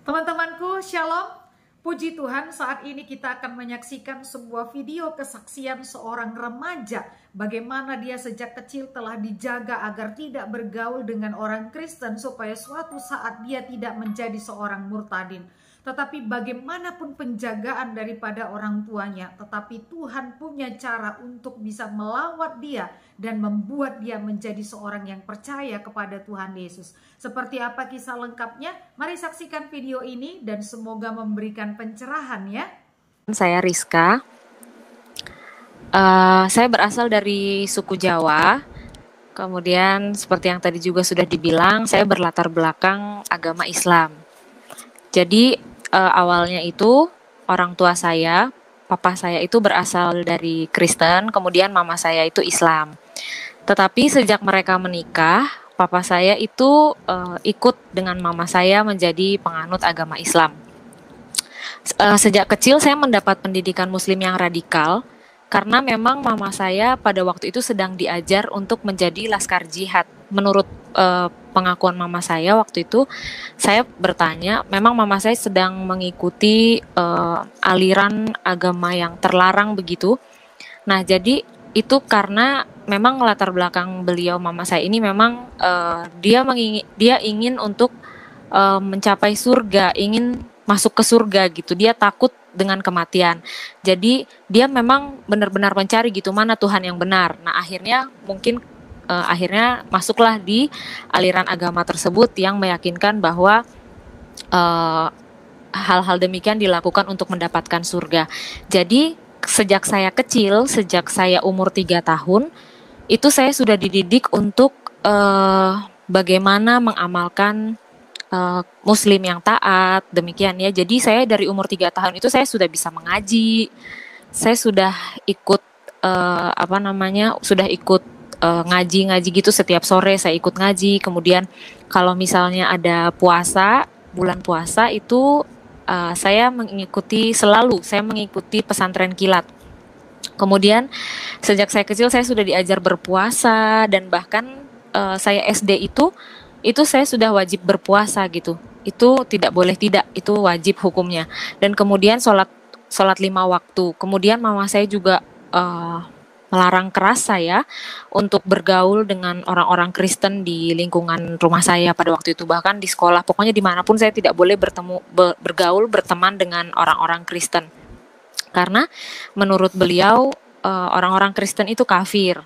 Teman-temanku, Shalom. Puji Tuhan, saat ini kita akan menyaksikan sebuah video kesaksian seorang remaja. Bagaimana dia sejak kecil telah dijaga agar tidak bergaul dengan orang Kristen supaya suatu saat dia tidak menjadi seorang murtadin. Tetapi bagaimanapun penjagaan daripada orang tuanya, tetapi Tuhan punya cara untuk bisa melawat dia dan membuat dia menjadi seorang yang percaya kepada Tuhan Yesus. Seperti apa kisah lengkapnya? Mari saksikan video ini dan semoga memberikan pencerahan ya. Saya Rizka. Saya berasal dari suku Jawa. Kemudian seperti yang tadi juga sudah dibilang, saya berlatar belakang agama Islam. Jadi awalnya itu orang tua saya, papa saya itu berasal dari Kristen, kemudian mama saya itu Islam. Tetapi sejak mereka menikah, papa saya itu ikut dengan mama saya menjadi penganut agama Islam. Sejak kecil saya mendapat pendidikan Muslim yang radikal, karena memang mama saya pada waktu itu sedang diajar untuk menjadi laskar jihad. Menurut pengakuan mama saya waktu itu, saya bertanya, memang mama saya sedang mengikuti aliran agama yang terlarang begitu. Nah, jadi itu karena memang latar belakang beliau mama saya ini memang dia ingin untuk mencapai surga, ingin masuk ke surga gitu. Dia takut dengan kematian. Jadi dia memang benar-benar mencari gitu mana Tuhan yang benar. Nah, akhirnya masuklah di aliran agama tersebut yang meyakinkan bahwa hal-hal demikian dilakukan untuk mendapatkan surga. Jadi sejak saya kecil, sejak saya umur 3 tahun, itu saya sudah dididik untuk bagaimana mengamalkan Muslim yang taat, demikian ya. Jadi saya dari umur 3 tahun itu saya sudah bisa mengaji, saya sudah ikut sudah ikut ngaji gitu setiap sore saya ikut ngaji. Kemudian kalau misalnya ada puasa, bulan puasa itu saya mengikuti pesantren kilat. Kemudian sejak saya kecil saya sudah diajar berpuasa, dan bahkan saya SD itu saya sudah wajib berpuasa gitu. Itu tidak boleh tidak, itu wajib hukumnya. Dan kemudian sholat 5 waktu. Kemudian mama saya juga melarang keras saya untuk bergaul dengan orang-orang Kristen di lingkungan rumah saya pada waktu itu, bahkan di sekolah, pokoknya dimanapun saya tidak boleh berteman dengan orang-orang Kristen, karena menurut beliau orang-orang Kristen itu kafir,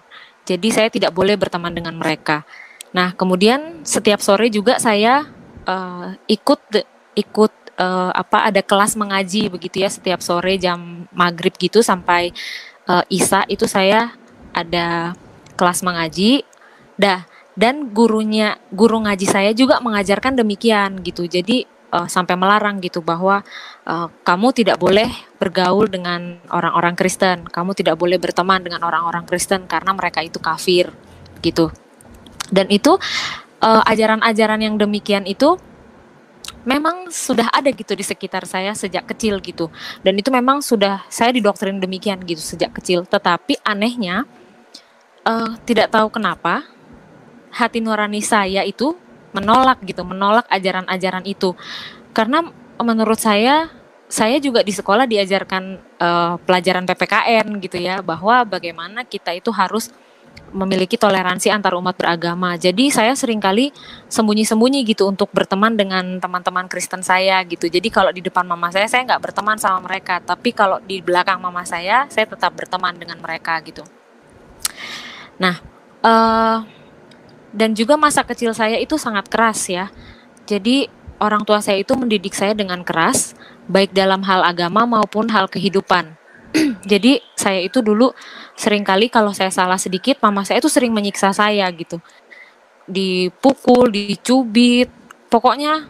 jadi saya tidak boleh berteman dengan mereka. Nah, kemudian setiap sore juga saya ada kelas mengaji begitu ya, setiap sore jam maghrib gitu sampai Isya itu saya ada kelas mengaji. Dan guru ngaji saya juga mengajarkan demikian gitu. Jadi sampai melarang gitu bahwa kamu tidak boleh bergaul dengan orang-orang Kristen, kamu tidak boleh berteman dengan orang-orang Kristen karena mereka itu kafir gitu. Dan itu ajaran-ajaran yang demikian itu memang sudah ada gitu di sekitar saya sejak kecil gitu. Dan itu memang sudah saya didoktrin demikian gitu sejak kecil. Tetapi anehnya tidak tahu kenapa hati nurani saya itu menolak ajaran-ajaran itu. Karena menurut saya juga di sekolah diajarkan pelajaran PPKN gitu ya, bahwa bagaimana kita itu harus memiliki toleransi antar umat beragama. Jadi saya seringkali sembunyi-sembunyi gitu untuk berteman dengan teman-teman Kristen saya gitu. Jadi kalau di depan mama saya nggak berteman sama mereka, tapi kalau di belakang mama saya tetap berteman dengan mereka gitu. Nah, dan juga masa kecil saya itu sangat keras ya. Jadi orang tua saya itu mendidik saya dengan keras, baik dalam hal agama maupun hal kehidupan. Jadi saya itu dulu seringkali kalau saya salah sedikit, mama saya itu sering menyiksa saya gitu, dipukul, dicubit, pokoknya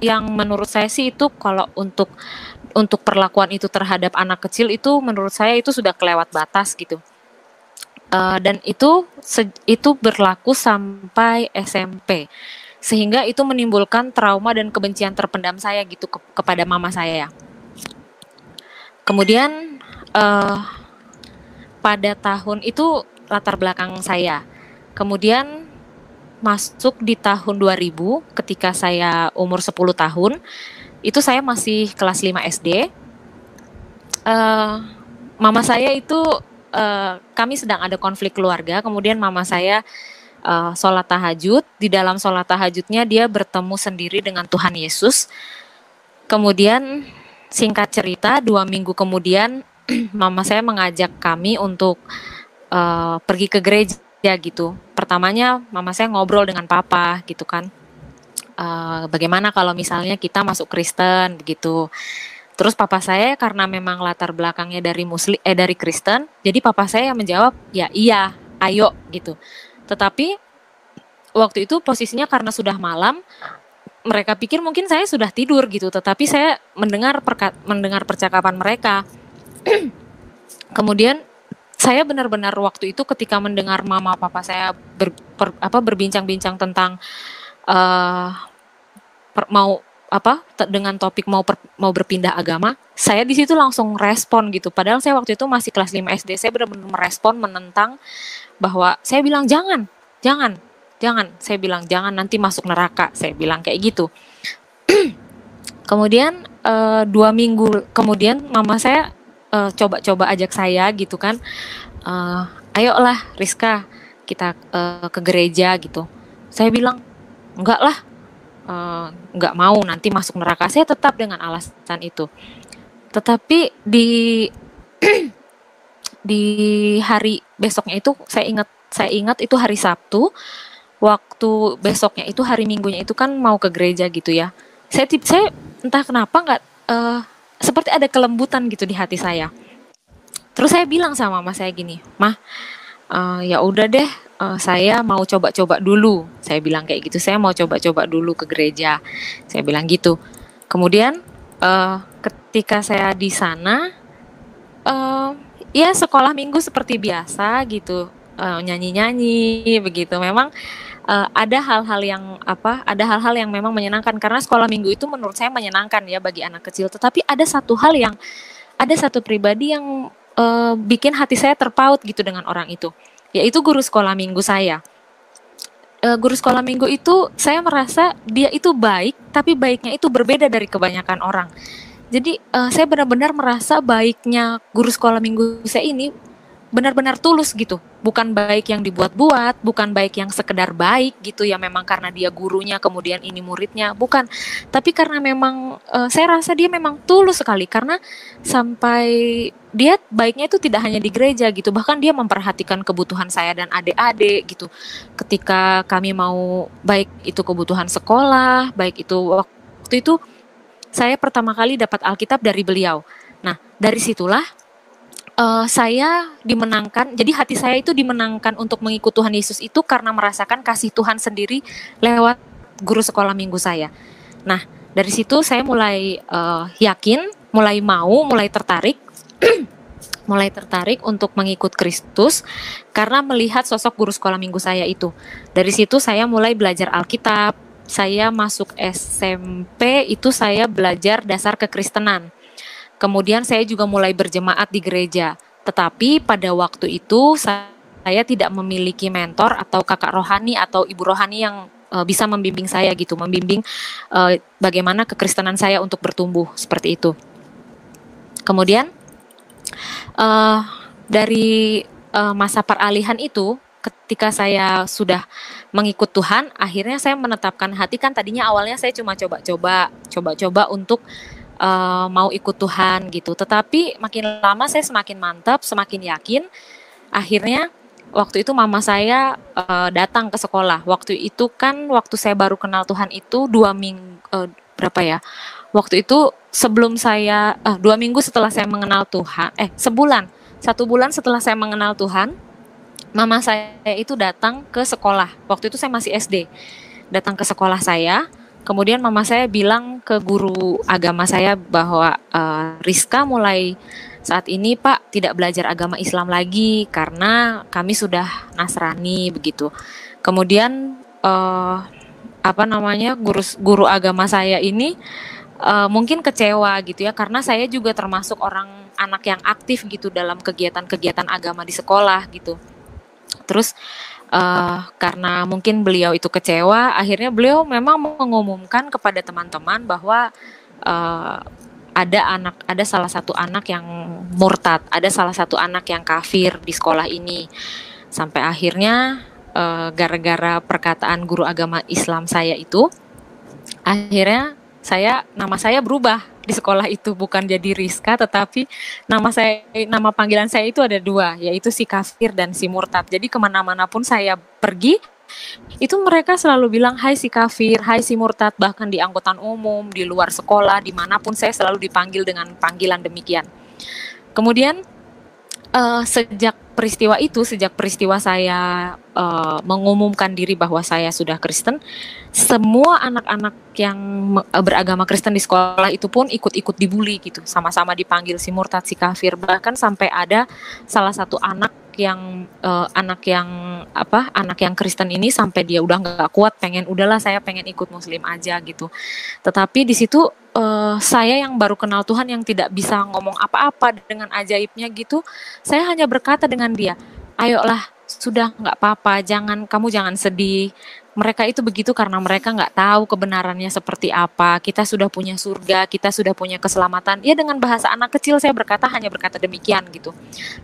yang menurut saya sih itu kalau untuk perlakuan itu terhadap anak kecil itu menurut saya itu sudah kelewat batas gitu. Dan itu berlaku sampai SMP, sehingga itu menimbulkan trauma dan kebencian terpendam saya gitu kepada mama saya. Kemudian pada tahun itu latar belakang saya. Kemudian masuk di tahun 2000 ketika saya umur 10 tahun. Itu saya masih kelas 5 SD. Eh, Mama saya itu kami sedang ada konflik keluarga, kemudian mama saya sholat tahajud. Di dalam sholat tahajudnya dia bertemu sendiri dengan Tuhan Yesus. Kemudian singkat cerita 2 minggu kemudian mama saya mengajak kami untuk pergi ke gereja gitu. Pertamanya mama saya ngobrol dengan papa gitu kan. Bagaimana kalau misalnya kita masuk Kristen begitu. Terus papa saya karena memang latar belakangnya dari Kristen, jadi papa saya yang menjawab, ya iya, ayo gitu. Tetapi waktu itu posisinya karena sudah malam, mereka pikir mungkin saya sudah tidur gitu, tetapi saya mendengar percakapan mereka. Kemudian saya benar-benar waktu itu ketika mendengar mama papa saya berbincang-bincang tentang dengan topik mau berpindah agama, saya di situ langsung respon gitu. Padahal saya waktu itu masih kelas 5 SD, saya benar-benar merespon, menentang bahwa saya bilang jangan. Saya bilang jangan, nanti masuk neraka. Saya bilang kayak gitu. Kemudian 2 minggu kemudian mama saya coba-coba ajak saya gitu kan. Ayolah Rizka, kita ke gereja gitu. Saya bilang enggak lah. Nggak mau nanti masuk neraka. Saya tetap dengan alasan itu. Tetapi di hari besoknya itu saya ingat itu hari Sabtu. Waktu besoknya itu hari Minggunya itu kan mau ke gereja gitu ya. Saya entah kenapa nggak seperti ada kelembutan gitu di hati saya. Terus saya bilang sama mama saya gini, "Mah, ya udah deh, saya mau coba-coba dulu." Saya bilang kayak gitu, saya mau coba-coba dulu ke gereja. Saya bilang gitu. Kemudian ketika saya di sana, ya sekolah minggu seperti biasa gitu, nyanyi-nyanyi begitu. Memang ada hal-hal yang memang menyenangkan karena sekolah minggu itu menurut saya menyenangkan ya bagi anak kecil. Tetapi ada satu pribadi yang bikin hati saya terpaut gitu dengan orang itu, yaitu guru sekolah minggu saya. Guru sekolah minggu itu saya merasa dia itu baik, tapi baiknya itu berbeda dari kebanyakan orang. Jadi saya benar-benar merasa baiknya guru sekolah minggu saya ini benar-benar tulus gitu, bukan baik yang dibuat-buat, bukan baik yang sekedar baik gitu ya memang karena dia gurunya kemudian ini muridnya, bukan, tapi karena memang saya rasa dia memang tulus sekali karena sampai dia baiknya itu tidak hanya di gereja gitu, bahkan dia memperhatikan kebutuhan saya dan adik-adik gitu, ketika kami mau baik itu kebutuhan sekolah, baik itu waktu itu saya pertama kali dapat Alkitab dari beliau. Nah dari situlah saya dimenangkan, jadi hati saya itu dimenangkan untuk mengikut Tuhan Yesus itu karena merasakan kasih Tuhan sendiri lewat guru sekolah minggu saya. Nah, dari situ saya mulai yakin, mulai tertarik, untuk mengikut Kristus karena melihat sosok guru sekolah minggu saya itu. Dari situ saya mulai belajar Alkitab, saya masuk SMP itu saya belajar dasar kekristenan. Kemudian saya juga mulai berjemaat di gereja. Tetapi pada waktu itu saya tidak memiliki mentor atau kakak rohani atau ibu rohani yang bisa membimbing saya gitu, membimbing bagaimana kekristenan saya untuk bertumbuh seperti itu. Kemudian dari masa peralihan itu, ketika saya sudah mengikut Tuhan, akhirnya saya menetapkan hati, kan tadinya awalnya saya cuma coba-coba untuk mau ikut Tuhan gitu. Tetapi makin lama saya semakin mantap, semakin yakin. Akhirnya waktu itu mama saya datang ke sekolah. Waktu itu kan waktu saya baru kenal Tuhan itu 2 minggu Waktu itu sebelum saya 2 minggu setelah saya mengenal Tuhan, 1 bulan setelah saya mengenal Tuhan, mama saya itu datang ke sekolah. Waktu itu saya masih SD. Datang ke sekolah saya. Kemudian mama saya bilang ke guru agama saya bahwa Rizka mulai saat ini Pak tidak belajar agama Islam lagi karena kami sudah Nasrani begitu. Kemudian guru agama saya ini mungkin kecewa gitu ya karena saya juga termasuk anak yang aktif gitu dalam kegiatan-kegiatan agama di sekolah gitu. Terus Karena mungkin beliau itu kecewa, akhirnya beliau memang mengumumkan kepada teman-teman bahwa eh, ada salah satu anak yang murtad, ada salah satu anak yang kafir di sekolah ini. Sampai akhirnya gara-gara perkataan guru agama Islam saya itu, akhirnya nama saya berubah di sekolah itu, bukan jadi Rizka, tetapi nama panggilan saya itu ada dua, yaitu si kafir dan si murtad. Jadi kemana-mana pun saya pergi, itu mereka selalu bilang hai si kafir, hai si murtad. Bahkan di angkutan umum, di luar sekolah, dimanapun saya selalu dipanggil dengan panggilan demikian. Kemudian sejak peristiwa saya mengumumkan diri bahwa saya sudah Kristen, semua anak-anak yang beragama Kristen di sekolah itu pun ikut-ikut dibully gitu, sama-sama dipanggil si murtad, si kafir. Bahkan sampai ada salah satu anak yang Kristen ini sampai dia udah nggak kuat, udahlah saya pengen ikut Muslim aja gitu. Tetapi di situ saya yang baru kenal Tuhan, yang tidak bisa ngomong apa-apa dengan ajaibnya gitu, saya hanya berkata dengan dia, ayolah, sudah nggak apa-apa, kamu jangan sedih. Mereka itu begitu karena mereka nggak tahu kebenarannya seperti apa. Kita sudah punya surga, kita sudah punya keselamatan. Ya, dengan bahasa anak kecil saya hanya berkata demikian gitu.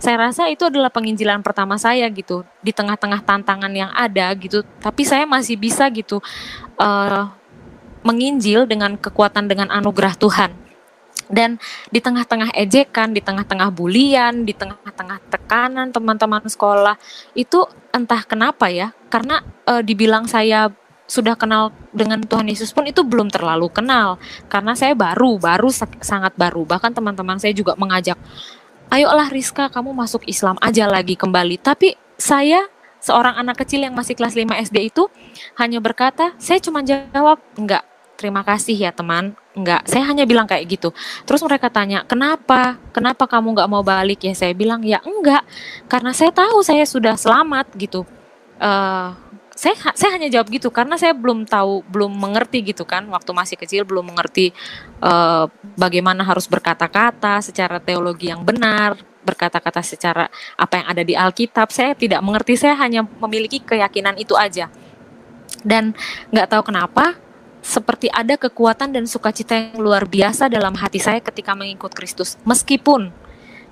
Saya rasa itu adalah penginjilan pertama saya gitu, di tengah-tengah tantangan yang ada gitu. Tapi saya masih bisa gitu menginjil dengan kekuatan, dengan anugerah Tuhan. Dan di tengah-tengah ejekan, di tengah-tengah bulian, di tengah-tengah tekanan teman-teman sekolah, itu entah kenapa ya, karena dibilang saya sudah kenal dengan Tuhan Yesus pun itu belum terlalu kenal, karena saya sangat baru. Bahkan teman-teman saya juga mengajak, ayolah Rizka, kamu masuk Islam aja lagi kembali. Tapi saya, seorang anak kecil yang masih kelas 5 SD itu, hanya berkata, saya cuma jawab, enggak, terima kasih ya teman, enggak. Saya hanya bilang kayak gitu. Terus mereka tanya, kenapa kamu enggak mau balik? Ya saya bilang, ya enggak, karena saya tahu saya sudah selamat gitu. Saya hanya jawab gitu karena saya belum mengerti gitu kan, waktu masih kecil belum mengerti bagaimana harus berkata-kata secara teologi yang benar, berkata-kata secara apa yang ada di Alkitab. Saya tidak mengerti, saya hanya memiliki keyakinan itu aja. Dan nggak tahu kenapa, seperti ada kekuatan dan sukacita yang luar biasa dalam hati saya ketika mengikut Kristus, meskipun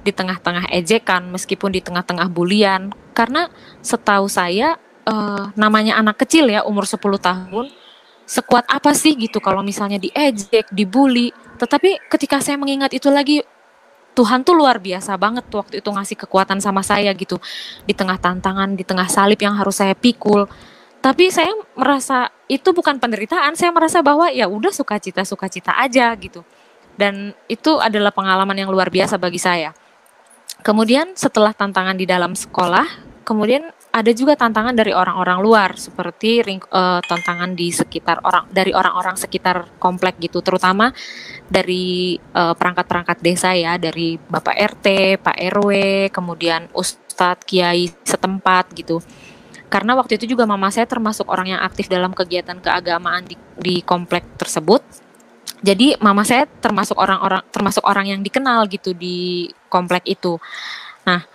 di tengah-tengah ejekan, meskipun di tengah-tengah bulian. Karena setahu saya, namanya anak kecil ya, umur 10 tahun, sekuat apa sih gitu kalau misalnya diejek, dibully. Tetapi ketika saya mengingat itu lagi, Tuhan tuh luar biasa banget waktu itu ngasih kekuatan sama saya gitu, di tengah tantangan, di tengah salib yang harus saya pikul. Tapi saya merasa itu bukan penderitaan, saya merasa bahwa ya udah sukacita aja gitu. Dan itu adalah pengalaman yang luar biasa bagi saya. Kemudian setelah tantangan di dalam sekolah, kemudian ada juga tantangan dari orang-orang luar, seperti tantangan dari orang-orang sekitar komplek gitu, terutama dari perangkat-perangkat desa ya, dari Bapak RT, Pak RW, kemudian Ustadz, Kiai setempat gitu. Karena waktu itu juga mama saya termasuk orang yang aktif dalam kegiatan keagamaan di komplek tersebut. Jadi mama saya termasuk orang yang dikenal gitu di komplek itu. Nah,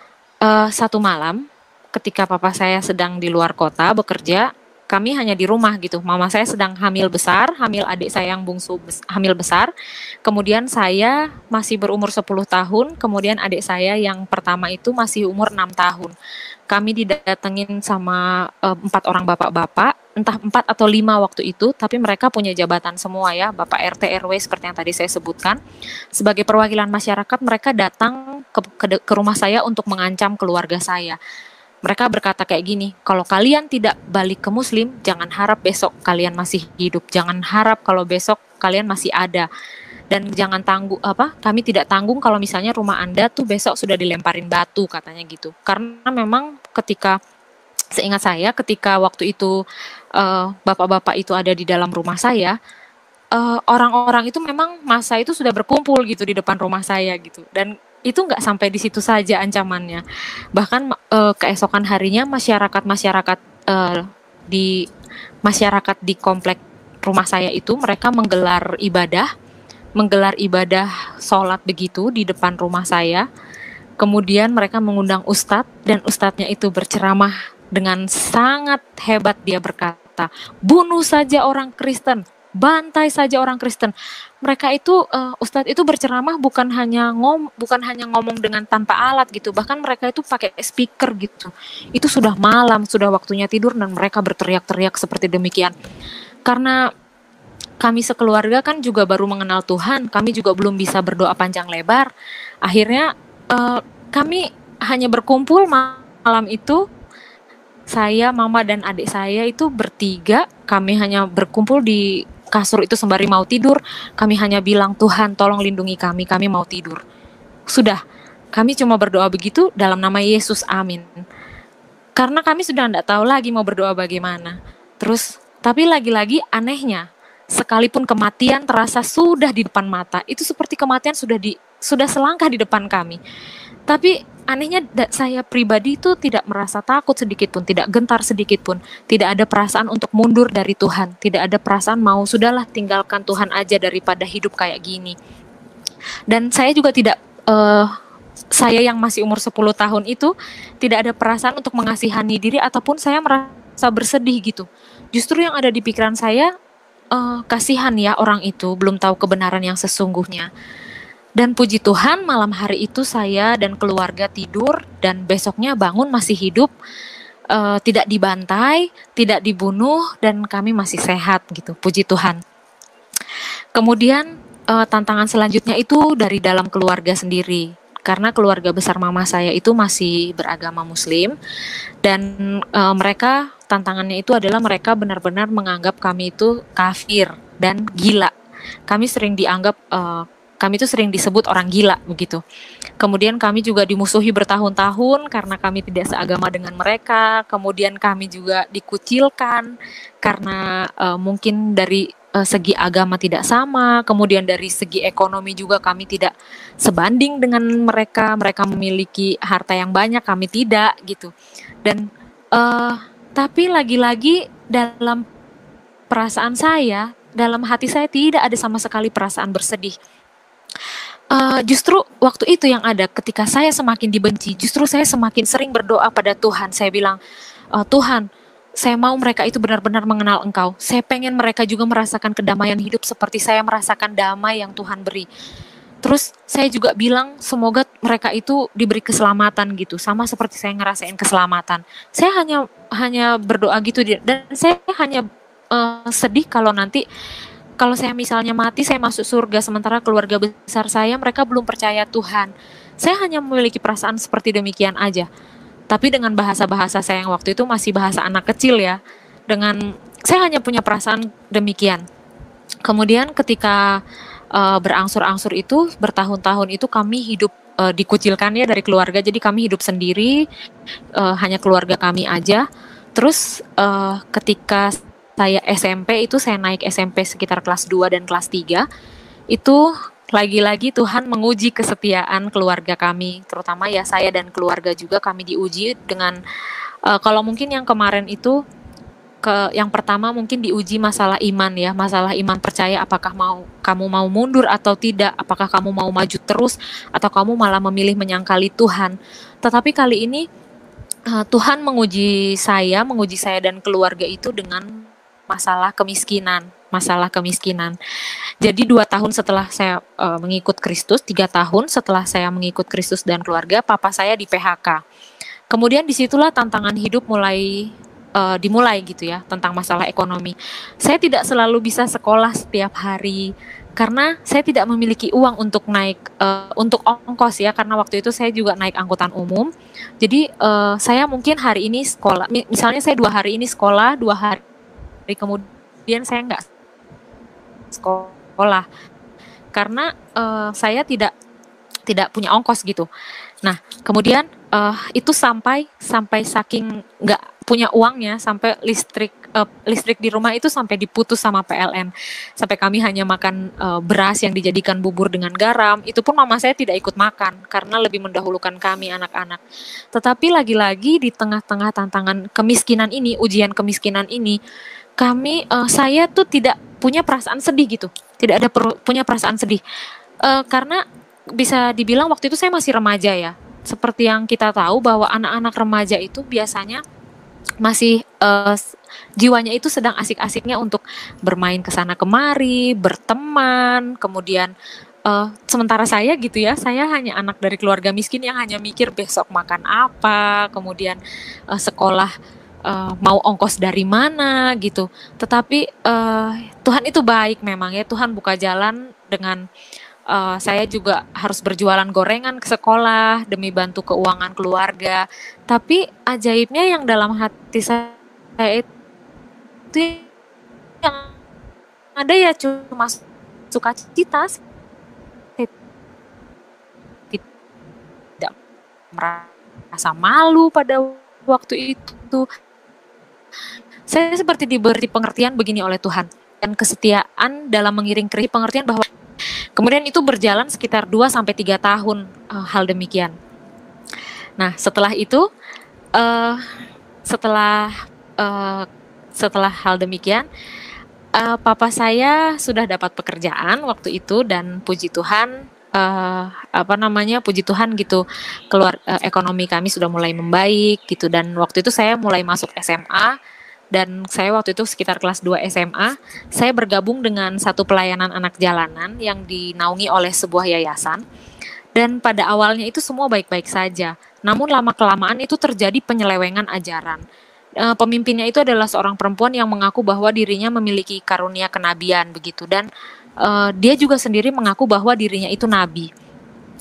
satu malam ketika papa saya sedang di luar kota bekerja, kami hanya di rumah gitu. Mama saya sedang hamil adik saya yang bungsu hamil besar. Kemudian saya masih berumur 10 tahun, kemudian adik saya yang pertama itu masih umur 6 tahun. Kami didatengin sama 4 orang bapak-bapak, entah 4 atau 5 waktu itu, tapi mereka punya jabatan semua ya, Bapak RT RW seperti yang tadi saya sebutkan. Sebagai perwakilan masyarakat, mereka datang ke rumah saya untuk mengancam keluarga saya. Mereka berkata kayak gini, kalau kalian tidak balik ke Muslim, jangan harap besok kalian masih hidup, jangan harap kalau besok kalian masih ada, dan jangan kami tidak tanggung kalau misalnya rumah Anda tuh besok sudah dilemparin batu, katanya gitu. Karena memang seingat saya ketika waktu itu bapak-bapak itu ada di dalam rumah saya, orang-orang itu memang masa itu sudah berkumpul gitu di depan rumah saya gitu. Dan itu nggak sampai di situ saja ancamannya. Bahkan keesokan harinya masyarakat di komplek rumah saya itu mereka menggelar ibadah sholat begitu di depan rumah saya. Kemudian mereka mengundang ustadz, dan ustadznya itu berceramah Dengan sangat hebat dia berkata, bunuh saja orang Kristen, bantai saja orang Kristen. Mereka itu ustadz itu berceramah bukan hanya ngomong dengan tanpa alat gitu, bahkan mereka itu pakai speaker gitu. Itu sudah malam, sudah waktunya tidur, dan mereka berteriak-teriak seperti demikian. Karena kami sekeluarga kan juga baru mengenal Tuhan, kami juga belum bisa berdoa panjang lebar. Akhirnya kami hanya berkumpul malam itu, saya, mama, dan adik saya itu bertiga, kami hanya berkumpul di kasur itu sembari mau tidur. Kami hanya bilang, Tuhan tolong lindungi kami mau tidur. Sudah, kami cuma berdoa begitu dalam nama Yesus, amin. Karena kami sudah tidak tahu lagi mau berdoa bagaimana. Terus, tapi lagi-lagi anehnya, sekalipun kematian terasa sudah di depan mata, itu seperti kematian sudah selangkah di depan kami. Tapi anehnya saya pribadi itu tidak merasa takut sedikit pun, tidak gentar sedikit pun, tidak ada perasaan untuk mundur dari Tuhan, tidak ada perasaan mau sudahlah tinggalkan Tuhan aja daripada hidup kayak gini. Dan saya juga tidak, saya yang masih umur 10 tahun itu tidak ada perasaan untuk mengasihani diri ataupun saya merasa bersedih gitu. Justru yang ada di pikiran saya, kasihan ya orang itu belum tahu kebenaran yang sesungguhnya. Dan puji Tuhan malam hari itu saya dan keluarga tidur dan besoknya bangun masih hidup, tidak dibantai, tidak dibunuh, dan kami masih sehat gitu, puji Tuhan. Kemudian tantangan selanjutnya itu dari dalam keluarga sendiri, karena keluarga besar mama saya itu masih beragama Muslim, dan mereka tantangannya itu adalah mereka benar-benar menganggap kami itu kafir dan gila. Kami sering dianggap kami itu sering disebut orang gila begitu. Kemudian kami juga dimusuhi bertahun-tahun karena kami tidak seagama dengan mereka. Kemudian kami juga dikucilkan karena mungkin dari segi agama tidak sama. Kemudian dari segi ekonomi juga kami tidak sebanding dengan mereka. Mereka memiliki harta yang banyak, kami tidak gitu. Dan tapi lagi-lagi dalam perasaan saya, dalam hati saya tidak ada sama sekali perasaan bersedih. Justru waktu itu yang ada, ketika saya semakin dibenci, justru saya semakin sering berdoa pada Tuhan. Saya bilang, Tuhan, saya mau mereka itu benar-benar mengenal Engkau. Saya pengen mereka juga merasakan kedamaian hidup seperti saya merasakan damai yang Tuhan beri. Terus saya juga bilang, semoga mereka itu diberi keselamatan gitu, sama seperti saya ngerasain keselamatan. Saya hanya berdoa gitu, dan saya hanya sedih kalau saya misalnya mati, saya masuk surga, sementara keluarga besar saya, mereka belum percaya Tuhan. Saya hanya memiliki perasaan seperti demikian aja. Tapi dengan bahasa-bahasa saya yang waktu itu masih bahasa anak kecil ya. Saya hanya punya perasaan demikian. Kemudian ketika berangsur-angsur itu, bertahun-tahun itu kami hidup dikucilkan ya dari keluarga. Jadi kami hidup sendiri, hanya keluarga kami aja. Terus ketika saya SMP itu, saya naik SMP sekitar kelas 2 dan kelas 3, itu lagi-lagi Tuhan menguji kesetiaan keluarga kami, terutama ya saya dan keluarga juga kami diuji dengan, kalau mungkin yang kemarin itu, yang pertama mungkin diuji masalah iman ya, masalah iman percaya apakah kamu mau mundur atau tidak, apakah kamu mau maju terus, atau kamu malah memilih menyangkali Tuhan. Tetapi kali ini Tuhan menguji saya dan keluarga itu dengan masalah kemiskinan. Jadi 2 tahun setelah saya mengikut Kristus, 3 tahun setelah saya mengikut Kristus dan keluarga, papa saya di PHK. Kemudian disitulah tantangan hidup dimulai gitu ya, tentang masalah ekonomi. Saya tidak selalu bisa sekolah setiap hari, karena saya tidak memiliki uang untuk naik, untuk ongkos ya, karena waktu itu saya juga naik angkutan umum. Jadi saya mungkin hari ini sekolah, misalnya saya 2 hari ini sekolah, 2 hari kemudian saya nggak sekolah karena saya tidak punya ongkos gitu. Nah kemudian itu sampai saking nggak punya uangnya, sampai listrik di rumah itu sampai diputus sama PLN, sampai kami hanya makan beras yang dijadikan bubur dengan garam. Itu pun mama saya tidak ikut makan karena lebih mendahulukan kami anak-anak. Tetapi lagi-lagi di tengah-tengah tantangan kemiskinan ini, ujian kemiskinan ini, saya tuh tidak punya perasaan sedih gitu, tidak ada punya perasaan sedih, karena bisa dibilang waktu itu saya masih remaja ya. Seperti yang kita tahu bahwa anak-anak remaja itu biasanya masih jiwanya itu sedang asik-asiknya untuk bermain ke sana kemari, berteman, kemudian sementara saya gitu ya, saya hanya anak dari keluarga miskin yang hanya mikir besok makan apa, kemudian sekolah mau ongkos dari mana gitu. Tetapi Tuhan itu baik memang ya, Tuhan buka jalan dengan saya juga harus berjualan gorengan ke sekolah demi bantu keuangan keluarga. Tapi ajaibnya yang dalam hati saya itu yang ada ya cuma sukacita. Saya tidak merasa malu pada waktu itu. Saya seperti diberi pengertian begini oleh Tuhan, dan kesetiaan dalam mengiring Kristus, pengertian bahwa kemudian itu berjalan sekitar 2-3 tahun hal demikian. Nah, setelah itu setelah hal demikian, papa saya sudah dapat pekerjaan waktu itu, dan puji Tuhan, puji Tuhan gitu, ekonomi kami sudah mulai membaik gitu, dan waktu itu saya mulai masuk SMA, dan saya waktu itu sekitar kelas 2 SMA, saya bergabung dengan satu pelayanan anak jalanan yang dinaungi oleh sebuah yayasan, dan pada awalnya itu semua baik-baik saja, namun lama-kelamaan itu terjadi penyelewengan ajaran. Pemimpinnya itu adalah seorang perempuan yang mengaku bahwa dirinya memiliki karunia kenabian begitu, dan dia juga sendiri mengaku bahwa dirinya itu nabi.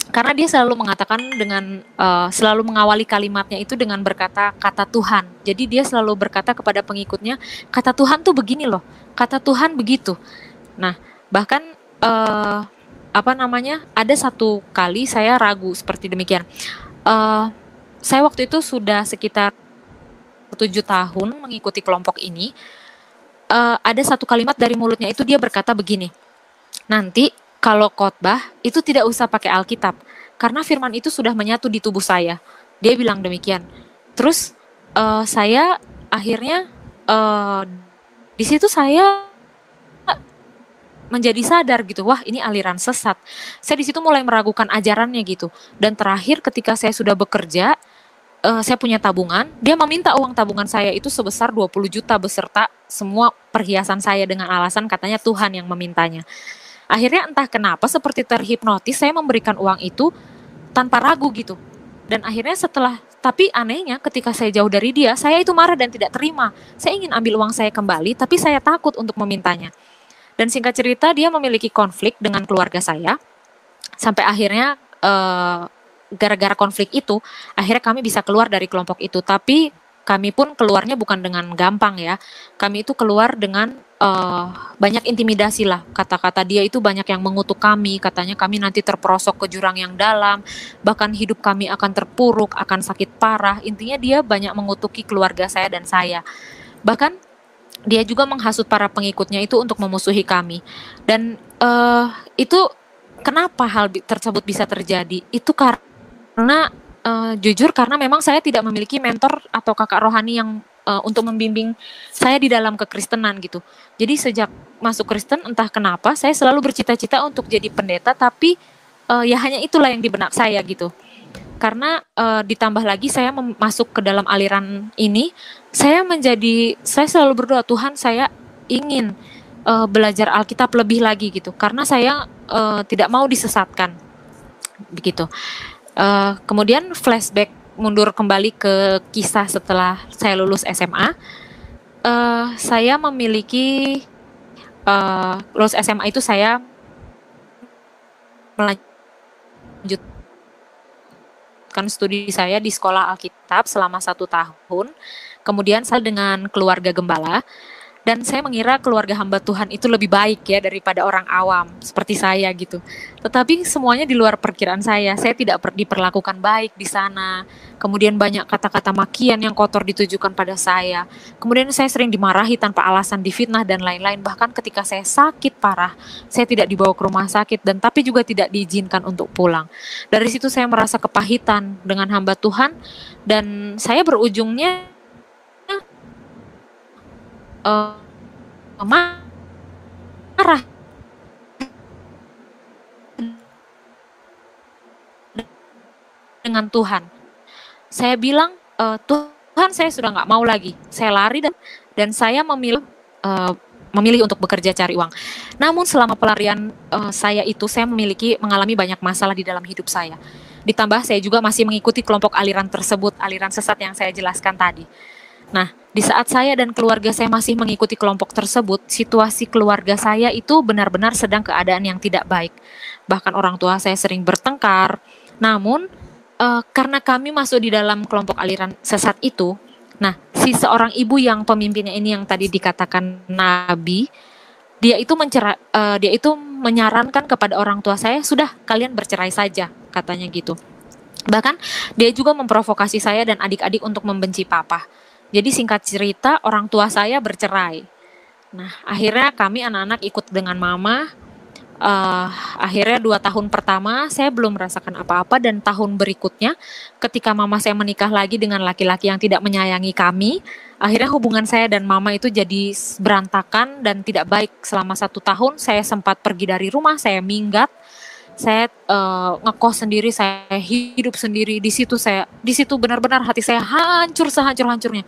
Karena dia selalu mengatakan dengan selalu mengawali kalimatnya itu dengan berkata kata Tuhan. Jadi dia selalu berkata kepada pengikutnya, kata Tuhan tuh begini loh, kata Tuhan begitu. Nah, bahkan ada satu kali saya ragu seperti demikian. Saya waktu itu sudah sekitar 7 tahun mengikuti kelompok ini. Ada satu kalimat dari mulutnya itu dia berkata begini, nanti kalau khotbah itu tidak usah pakai Alkitab, karena firman itu sudah menyatu di tubuh saya. Dia bilang demikian. Terus saya akhirnya di situ saya menjadi sadar gitu, wah ini aliran sesat. Saya di situ mulai meragukan ajarannya gitu. Dan terakhir ketika saya sudah bekerja, saya punya tabungan, dia meminta uang tabungan saya itu sebesar 20 juta beserta semua perhiasan saya dengan alasan katanya Tuhan yang memintanya. Akhirnya entah kenapa seperti terhipnotis saya memberikan uang itu tanpa ragu gitu. Dan akhirnya tapi anehnya ketika saya jauh dari dia, saya itu marah dan tidak terima. Saya ingin ambil uang saya kembali, tapi saya takut untuk memintanya. Dan singkat cerita dia memiliki konflik dengan keluarga saya, sampai akhirnya gara-gara konflik itu, akhirnya kami bisa keluar dari kelompok itu. Tapi kami pun keluarnya bukan dengan gampang ya. Kami itu keluar dengan banyak intimidasi lah. Kata-kata dia itu banyak yang mengutuk kami. Katanya kami nanti terperosok ke jurang yang dalam. Bahkan hidup kami akan terpuruk, akan sakit parah. Intinya dia banyak mengutuki keluarga saya dan saya. Bahkan dia juga menghasut para pengikutnya itu untuk memusuhi kami. Dan itu kenapa hal tersebut bisa terjadi? Itu karena jujur karena memang saya tidak memiliki mentor atau kakak rohani yang untuk membimbing saya di dalam kekristenan gitu. Jadi sejak masuk Kristen entah kenapa saya selalu bercita-cita untuk jadi pendeta, tapi ya hanya itulah yang di benak saya gitu. Karena ditambah lagi saya masuk ke dalam aliran ini, saya selalu berdoa, Tuhan saya ingin belajar Alkitab lebih lagi gitu. Karena saya tidak mau disesatkan begitu. Kemudian flashback mundur kembali ke kisah setelah saya lulus SMA. Saya memiliki lulus SMA itu saya melanjutkan studi saya di sekolah Alkitab selama 1 tahun. Kemudian saya dengan keluarga gembala. Dan saya mengira keluarga hamba Tuhan itu lebih baik ya daripada orang awam seperti saya gitu. Tetapi semuanya di luar perkiraan saya. Saya tidak diperlakukan baik di sana. Kemudian banyak kata-kata makian yang kotor ditujukan pada saya. Kemudian saya sering dimarahi tanpa alasan, difitnah dan lain-lain. Bahkan ketika saya sakit parah, saya tidak dibawa ke rumah sakit dan tapi juga tidak diizinkan untuk pulang. Dari situ saya merasa kepahitan dengan hamba Tuhan dan saya berujungnya marah dengan Tuhan. Saya bilang, saya sudah nggak mau lagi. Saya lari dan saya memilih untuk bekerja cari uang. Namun selama pelarian saya itu, saya mengalami banyak masalah di dalam hidup saya. Ditambah saya juga masih mengikuti kelompok aliran tersebut, aliran sesat yang saya jelaskan tadi. Nah, di saat saya dan keluarga saya masih mengikuti kelompok tersebut, situasi keluarga saya itu benar-benar sedang keadaan yang tidak baik. Bahkan orang tua saya sering bertengkar. Namun, karena kami masuk di dalam kelompok aliran sesat itu, nah, si seorang ibu yang pemimpinnya ini yang tadi dikatakan nabi, dia itu menyarankan kepada orang tua saya, sudah kalian bercerai saja, katanya gitu. Bahkan dia juga memprovokasi saya dan adik-adik untuk membenci papa. Jadi singkat cerita, orang tua saya bercerai. Nah, akhirnya kami anak-anak ikut dengan mama. Akhirnya 2 tahun pertama saya belum merasakan apa-apa, dan tahun berikutnya ketika mama saya menikah lagi dengan laki-laki yang tidak menyayangi kami, akhirnya hubungan saya dan mama itu jadi berantakan dan tidak baik. Selama 1 tahun saya sempat pergi dari rumah, saya minggat. Saya ngekos sendiri, saya hidup sendiri. Di situ benar-benar hati saya hancur sehancur-hancurnya.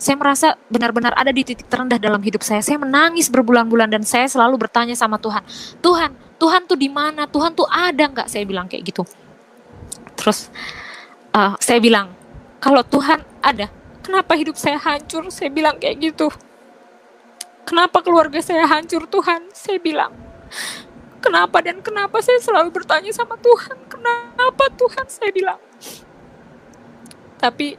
Saya merasa benar-benar ada di titik terendah dalam hidup saya. Saya menangis berbulan-bulan dan saya selalu bertanya sama Tuhan, Tuhan tuh di mana? Tuhan tuh ada nggak? Saya bilang kayak gitu. Terus saya bilang, kalau Tuhan ada, kenapa hidup saya hancur? Saya bilang kayak gitu. Kenapa keluarga saya hancur, Tuhan? Saya bilang. Kenapa saya selalu bertanya sama Tuhan, kenapa Tuhan, saya bilang. Tapi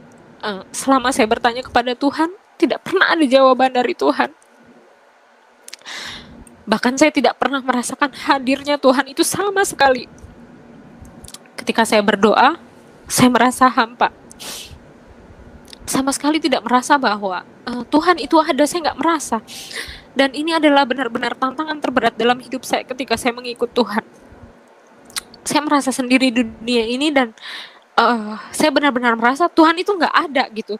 selama saya bertanya kepada Tuhan, tidak pernah ada jawaban dari Tuhan. Bahkan saya tidak pernah merasakan hadirnya Tuhan itu sama sekali. Ketika saya berdoa, saya merasa hampa. Sama sekali tidak merasa bahwa Tuhan itu ada, saya nggak merasa. Dan ini adalah benar-benar tantangan terberat dalam hidup saya ketika saya mengikut Tuhan. Saya merasa sendiri di dunia ini dan saya benar-benar merasa Tuhan itu nggak ada gitu.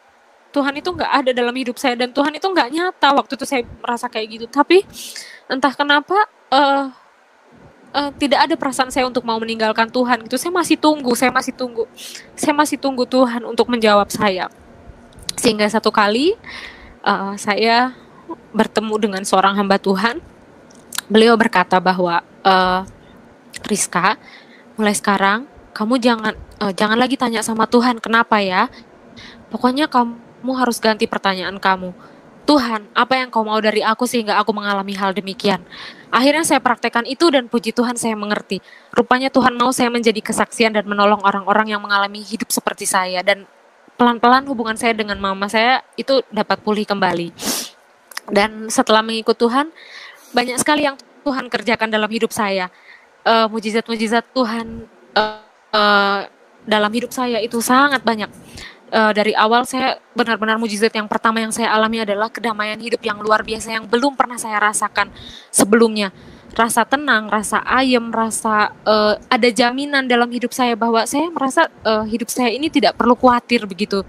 Tuhan itu nggak ada dalam hidup saya dan Tuhan itu nggak nyata. Waktu itu saya merasa kayak gitu. Tapi entah kenapa tidak ada perasaan saya untuk mau meninggalkan Tuhan. Itu saya masih tunggu Tuhan untuk menjawab saya. Sehingga satu kali saya bertemu dengan seorang hamba Tuhan. Beliau berkata bahwa Rizka, mulai sekarang kamu jangan lagi tanya sama Tuhan kenapa ya. Pokoknya kamu harus ganti pertanyaan kamu. Tuhan, apa yang kau mau dari aku sehingga aku mengalami hal demikian? Akhirnya saya praktekkan itu dan puji Tuhan saya mengerti. Rupanya Tuhan mau saya menjadi kesaksian dan menolong orang-orang yang mengalami hidup seperti saya. Dan pelan-pelan hubungan saya dengan mama saya itu dapat pulih kembali. Dan setelah mengikut Tuhan, banyak sekali yang Tuhan kerjakan dalam hidup saya. Mujizat-mujizat Tuhan dalam hidup saya itu sangat banyak. Dari awal saya benar-benar mujizat yang pertama yang saya alami adalah kedamaian hidup yang luar biasa yang belum pernah saya rasakan sebelumnya. Rasa tenang, rasa ayem, rasa ada jaminan dalam hidup saya bahwa saya merasa hidup saya ini tidak perlu khawatir begitu.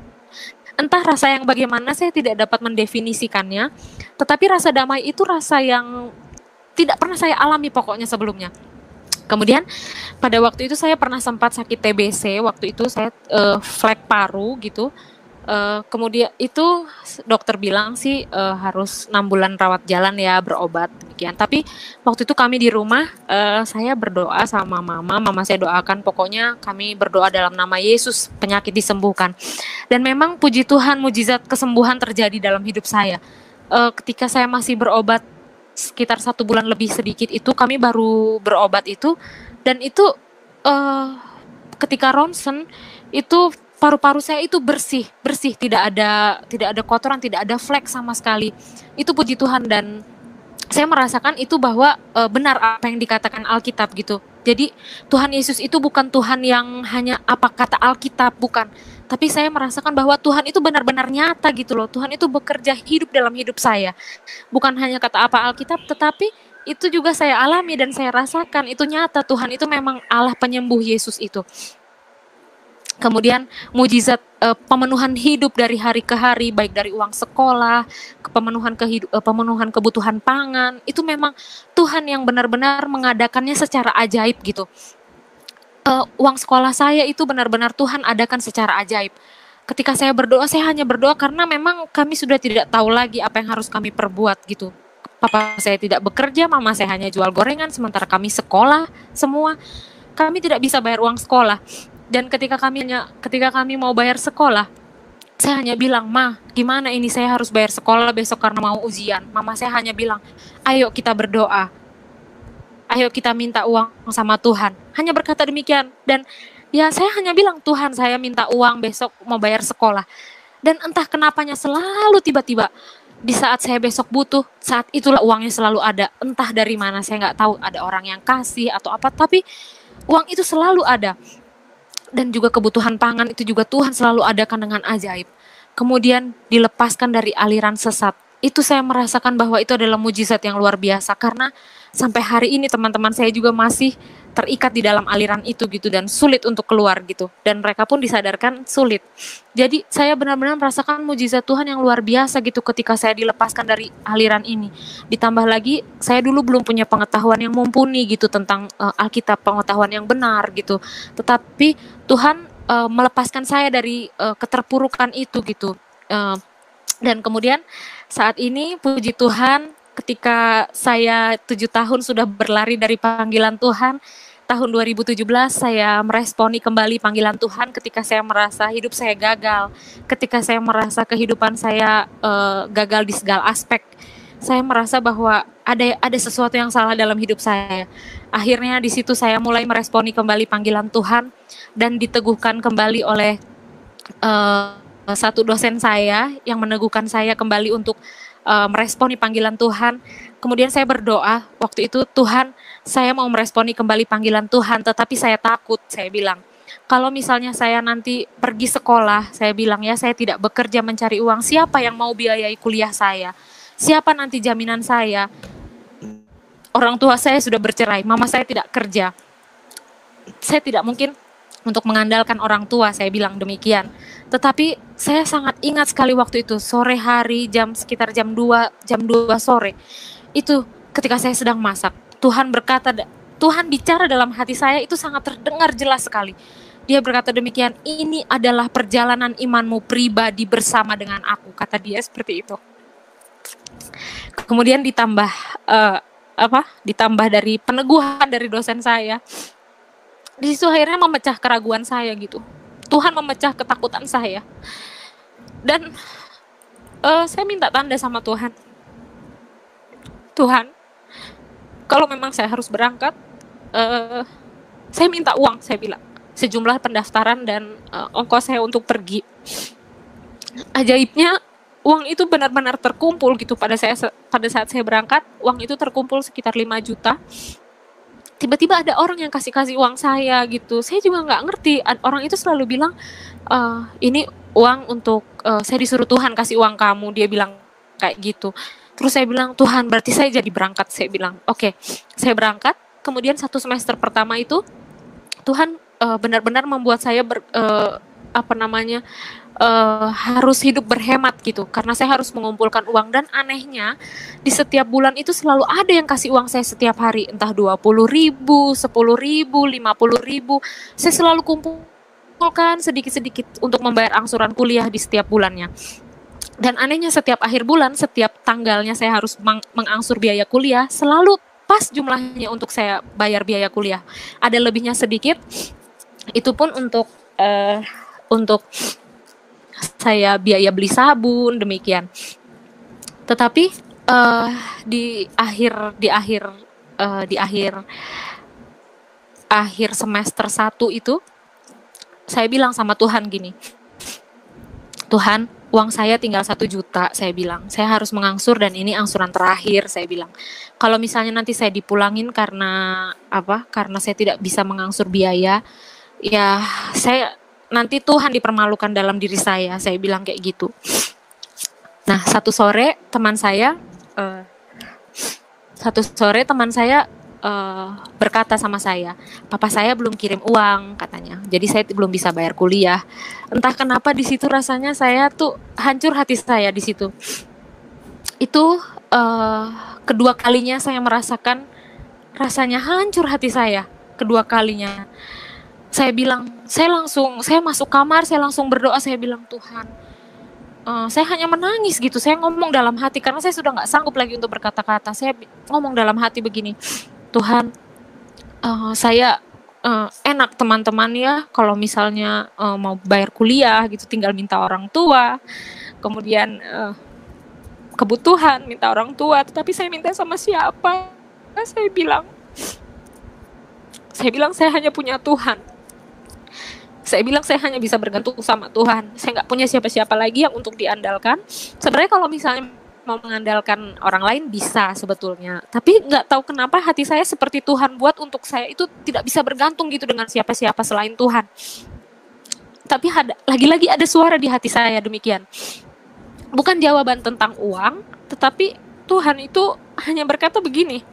Entah rasa yang bagaimana saya tidak dapat mendefinisikannya, tetapi rasa damai itu rasa yang tidak pernah saya alami pokoknya sebelumnya. Kemudian pada waktu itu saya pernah sempat sakit TBC, waktu itu saya flek paru gitu. Kemudian itu dokter bilang sih harus 6 bulan rawat jalan ya, berobat demikian. Tapi waktu itu kami di rumah saya berdoa sama mama saya doakan, pokoknya kami berdoa dalam nama Yesus penyakit disembuhkan. Dan memang puji Tuhan mujizat kesembuhan terjadi dalam hidup saya. Ketika saya masih berobat sekitar 1 bulan lebih sedikit itu kami baru berobat itu, dan itu ketika ronsen itu paru-paru saya itu bersih, tidak ada kotoran, tidak ada flek sama sekali. Itu puji Tuhan dan saya merasakan itu bahwa benar apa yang dikatakan Alkitab gitu. Jadi Tuhan Yesus itu bukan Tuhan yang hanya apa kata Alkitab, bukan. Tapi saya merasakan bahwa Tuhan itu benar-benar nyata gitu loh. Tuhan itu bekerja hidup dalam hidup saya. Bukan hanya kata apa Alkitab, tetapi itu juga saya alami dan saya rasakan itu nyata. Tuhan itu memang Allah penyembuh Yesus itu. Kemudian mujizat pemenuhan hidup dari hari ke hari, baik dari uang sekolah, pemenuhan kebutuhan pangan, itu memang Tuhan yang benar-benar mengadakannya secara ajaib gitu. Uang sekolah saya itu benar-benar Tuhan adakan secara ajaib. ketika saya berdoa, saya hanya berdoa karena memang kami sudah tidak tahu lagi apa yang harus kami perbuat gitu. Papa saya tidak bekerja, mama saya hanya jual gorengan, sementara kami sekolah semua. Kami tidak bisa bayar uang sekolah. Dan ketika kami mau bayar sekolah, saya hanya bilang, "Ma, gimana ini, saya harus bayar sekolah besok karena mau ujian." Mama saya hanya bilang, "Ayo kita berdoa. Ayo kita minta uang sama Tuhan." Hanya berkata demikian. Dan ya saya hanya bilang, "Tuhan, saya minta uang besok mau bayar sekolah." Dan entah kenapanya selalu tiba-tiba di saat saya besok butuh, saat itulah uangnya selalu ada. Entah dari mana, saya nggak tahu ada orang yang kasih atau apa, tapi uang itu selalu ada. Dan juga kebutuhan pangan itu juga Tuhan selalu adakan dengan ajaib. Kemudian dilepaskan dari aliran sesat. Itu saya merasakan bahwa itu adalah mujizat yang luar biasa, karena sampai hari ini teman-teman saya juga masih terikat di dalam aliran itu gitu, dan sulit untuk keluar gitu. Dan mereka pun disadarkan sulit. Jadi saya benar-benar merasakan mujizat Tuhan yang luar biasa gitu ketika saya dilepaskan dari aliran ini. Ditambah lagi saya dulu belum punya pengetahuan yang mumpuni gitu tentang Alkitab, pengetahuan yang benar gitu. Tetapi Tuhan melepaskan saya dari keterpurukan itu gitu. Dan kemudian saat ini puji Tuhan, ketika saya 7 tahun sudah berlari dari panggilan Tuhan, tahun 2017 saya meresponi kembali panggilan Tuhan ketika saya merasa hidup saya gagal, ketika saya merasa kehidupan saya gagal di segala aspek. Saya merasa bahwa ada sesuatu yang salah dalam hidup saya. Akhirnya di situ saya mulai meresponi kembali panggilan Tuhan dan diteguhkan kembali oleh satu dosen saya yang meneguhkan saya kembali untuk meresponi panggilan Tuhan. Kemudian saya berdoa waktu itu, "Tuhan, saya mau meresponi kembali panggilan Tuhan, tetapi saya takut." Saya bilang, "Kalau misalnya saya nanti pergi sekolah," saya bilang ya, "saya tidak bekerja mencari uang, siapa yang mau biayai kuliah saya? Siapa nanti jaminan saya? Orang tua saya sudah bercerai, mama saya tidak kerja. Saya tidak mungkin untuk mengandalkan orang tua," saya bilang demikian. Tetapi saya sangat ingat sekali waktu itu, sore hari sekitar jam 2 sore. Itu ketika saya sedang masak, Tuhan bicara dalam hati saya, itu sangat terdengar jelas sekali. Dia berkata demikian, "Ini adalah perjalanan imanmu pribadi bersama dengan aku," kata dia seperti itu. Kemudian ditambah dari peneguhan dari dosen saya. Di situ akhirnya memecah keraguan saya gitu. Tuhan memecah ketakutan saya. Dan saya minta tanda sama Tuhan. "Tuhan, kalau memang saya harus berangkat, saya minta uang," saya bilang. "Sejumlah pendaftaran dan ongkos saya untuk pergi." Ajaibnya, uang itu benar-benar terkumpul gitu pada saat saya berangkat. Uang itu terkumpul sekitar 5 juta. Tiba-tiba ada orang yang kasih uang saya gitu. Saya juga nggak ngerti. Orang itu selalu bilang, "Ini uang untuk saya disuruh Tuhan kasih uang kamu." Dia bilang kayak gitu. Terus saya bilang, "Tuhan, berarti saya jadi berangkat." Saya bilang, "Oke." Saya berangkat. Kemudian 1 semester pertama itu Tuhan benar-benar membuat saya harus hidup berhemat gitu, karena saya harus mengumpulkan uang. Dan anehnya di setiap bulan itu selalu ada yang kasih uang saya setiap hari, entah 20.000, 10.000, 50.000. Saya selalu kumpulkan sedikit-sedikit untuk membayar angsuran kuliah di setiap bulannya. Dan anehnya setiap akhir bulan, setiap tanggalnya saya harus mengangsur biaya kuliah, selalu pas jumlahnya untuk saya bayar biaya kuliah. Ada lebihnya sedikit, itu pun untuk saya biaya beli sabun demikian. Tetapi di akhir semester 1 itu saya bilang sama Tuhan gini, "Tuhan, uang saya tinggal 1 juta," saya bilang. "Saya harus mengangsur dan ini angsuran terakhir," saya bilang. "Kalau misalnya nanti saya dipulangin karena saya tidak bisa mengangsur biaya, ya nanti Tuhan dipermalukan dalam diri saya," saya bilang kayak gitu. Nah, satu sore teman saya berkata sama saya, "Papa saya belum kirim uang," katanya. "Jadi saya belum bisa bayar kuliah." Entah kenapa di situ rasanya saya tuh hancur hati saya di situ. Itu kedua kalinya saya merasakan rasanya hancur hati saya. Kedua kalinya. saya masuk kamar, saya langsung berdoa, saya bilang, Tuhan, saya hanya menangis gitu, saya ngomong dalam hati, karena saya sudah nggak sanggup lagi untuk berkata-kata, saya ngomong dalam hati begini, Tuhan, saya enak teman-teman ya, kalau misalnya mau bayar kuliah gitu, tinggal minta orang tua, kemudian kebutuhan minta orang tua, tetapi saya minta sama siapa? Saya bilang saya hanya punya Tuhan. Saya bilang saya hanya bisa bergantung sama Tuhan. Saya nggak punya siapa-siapa lagi yang untuk diandalkan. Sebenarnya kalau misalnya mau mengandalkan orang lain bisa sebetulnya. Tapi nggak tahu kenapa hati saya seperti Tuhan buat untuk saya itu tidak bisa bergantung gitu dengan siapa-siapa selain Tuhan. Tapi lagi-lagi ada suara di hati saya demikian. Bukan jawaban tentang uang, tetapi Tuhan itu hanya berkata begini,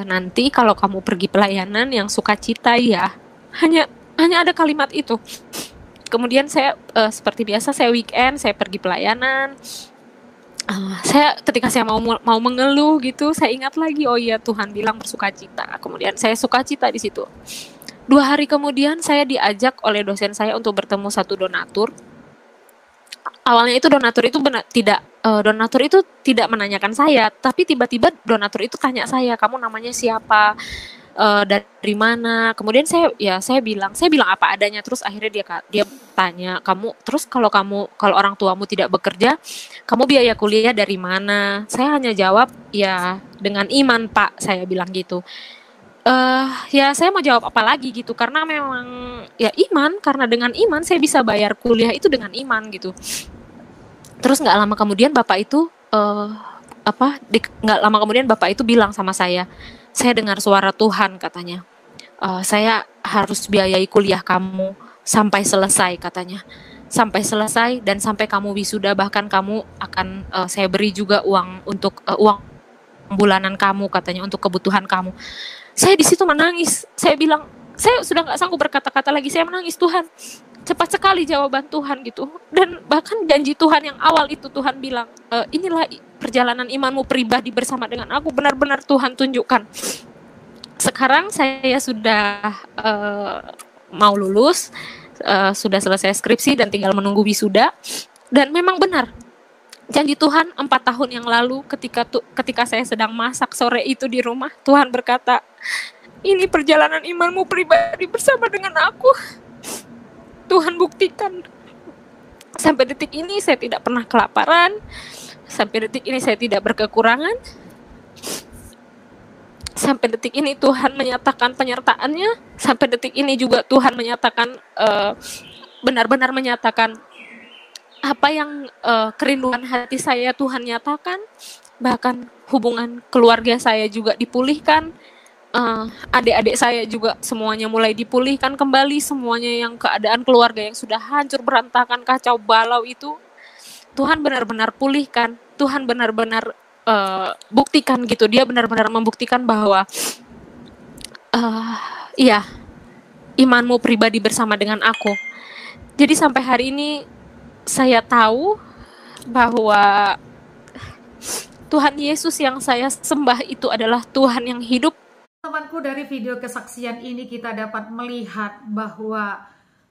nanti kalau kamu pergi pelayanan yang sukacita ya, hanya ada kalimat itu. Kemudian saya seperti biasa, saya weekend, saya pergi pelayanan. Ketika saya mau mengeluh gitu, saya ingat lagi, oh iya Tuhan bilang bersukacita. Kemudian saya sukacita di situ. 2 hari kemudian saya diajak oleh dosen saya untuk bertemu satu donatur. Awalnya itu donatur itu tidak menanyakan saya, tapi tiba-tiba donatur itu tanya saya, kamu namanya siapa? Dari mana? Kemudian saya bilang apa adanya. Terus akhirnya dia tanya, kalau orang tuamu tidak bekerja, kamu biaya kuliah dari mana? Saya hanya jawab, ya dengan iman Pak, saya bilang gitu. Ya saya mau jawab apa lagi gitu, karena memang ya iman, karena dengan iman saya bisa bayar kuliah itu dengan iman gitu. Terus nggak lama kemudian bapak itu bilang sama saya dengar suara Tuhan katanya, saya harus biayai kuliah kamu sampai selesai katanya, sampai selesai dan sampai kamu wisuda, bahkan kamu akan saya beri juga uang untuk uang bulanan kamu katanya untuk kebutuhan kamu. Saya di situ menangis, saya bilang saya sudah nggak sanggup berkata-kata lagi, saya menangis, Tuhan cepat sekali jawaban Tuhan gitu. Dan bahkan janji Tuhan yang awal itu Tuhan bilang, inilah perjalanan imanmu pribadi bersama dengan aku, benar-benar Tuhan tunjukkan. Sekarang saya sudah mau lulus, sudah selesai skripsi dan tinggal menunggu wisuda. Dan memang benar, janji Tuhan 4 tahun yang lalu ketika saya sedang masak sore itu di rumah, Tuhan berkata, ini perjalanan imanmu pribadi bersama dengan aku. Tuhan buktikan. Sampai detik ini saya tidak pernah kelaparan. Sampai detik ini saya tidak berkekurangan. Sampai detik ini Tuhan menyatakan penyertaannya. Sampai detik ini juga Tuhan menyatakan, benar-benar menyatakan apa yang kerinduan hati saya Tuhan nyatakan. Bahkan hubungan keluarga saya juga dipulihkan. Adik-adik saya juga semuanya mulai dipulihkan kembali, semuanya yang keadaan keluarga yang sudah hancur berantakan, kacau balau itu Tuhan benar-benar pulihkan. Tuhan benar-benar buktikan gitu, dia benar-benar membuktikan bahwa iya, imanmu pribadi bersama dengan aku. Jadi sampai hari ini saya tahu bahwa Tuhan Yesus yang saya sembah itu adalah Tuhan yang hidup. Temanku, dari video kesaksian ini kita dapat melihat bahwa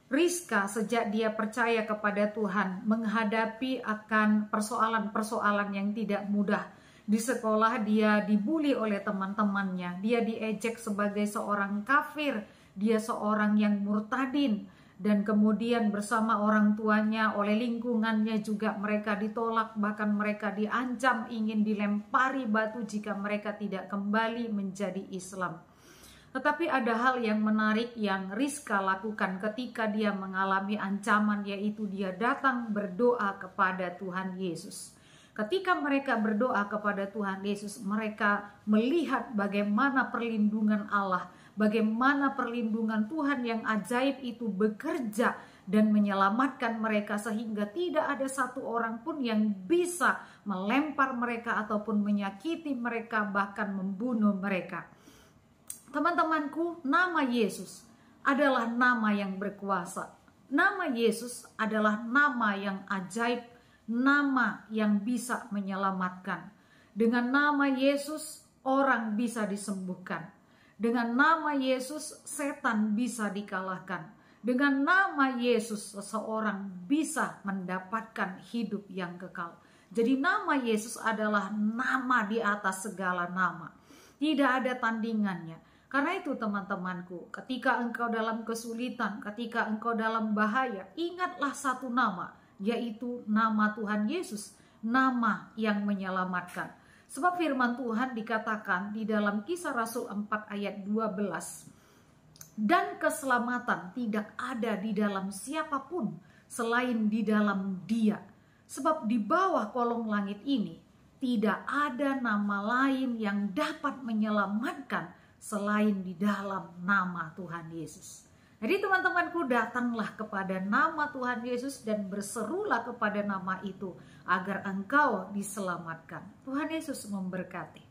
Rizka sejak dia percaya kepada Tuhan menghadapi akan persoalan-persoalan yang tidak mudah. Di sekolah dia dibully oleh teman-temannya, dia diejek sebagai seorang kafir, dia seorang yang murtadin. Dan kemudian bersama orang tuanya, oleh lingkungannya juga mereka ditolak, bahkan mereka diancam ingin dilempari batu jika mereka tidak kembali menjadi Islam. Tetapi ada hal yang menarik yang Rizka lakukan ketika dia mengalami ancaman, yaitu dia datang berdoa kepada Tuhan Yesus. Ketika mereka berdoa kepada Tuhan Yesus, mereka melihat bagaimana perlindungan Allah, bagaimana perlindungan Tuhan yang ajaib itu bekerja dan menyelamatkan mereka, sehingga tidak ada satu orang pun yang bisa melempar mereka ataupun menyakiti mereka, bahkan membunuh mereka. Teman-temanku, nama Yesus adalah nama yang berkuasa. Nama Yesus adalah nama yang ajaib, nama yang bisa menyelamatkan. Dengan nama Yesus, orang bisa disembuhkan. Dengan nama Yesus setan bisa dikalahkan. Dengan nama Yesus seseorang bisa mendapatkan hidup yang kekal. Jadi nama Yesus adalah nama di atas segala nama. Tidak ada tandingannya. Karena itu teman-temanku, ketika engkau dalam kesulitan, ketika engkau dalam bahaya, ingatlah satu nama, yaitu nama Tuhan Yesus, nama yang menyelamatkan. Sebab firman Tuhan dikatakan di dalam Kisah Rasul 4 ayat 12, dan keselamatan tidak ada di dalam siapapun selain di dalam Dia. Sebab di bawah kolong langit ini tidak ada nama lain yang dapat menyelamatkan selain di dalam nama Tuhan Yesus. Jadi teman-temanku, datanglah kepada nama Tuhan Yesus dan berserulah kepada nama itu agar engkau diselamatkan. Tuhan Yesus memberkati.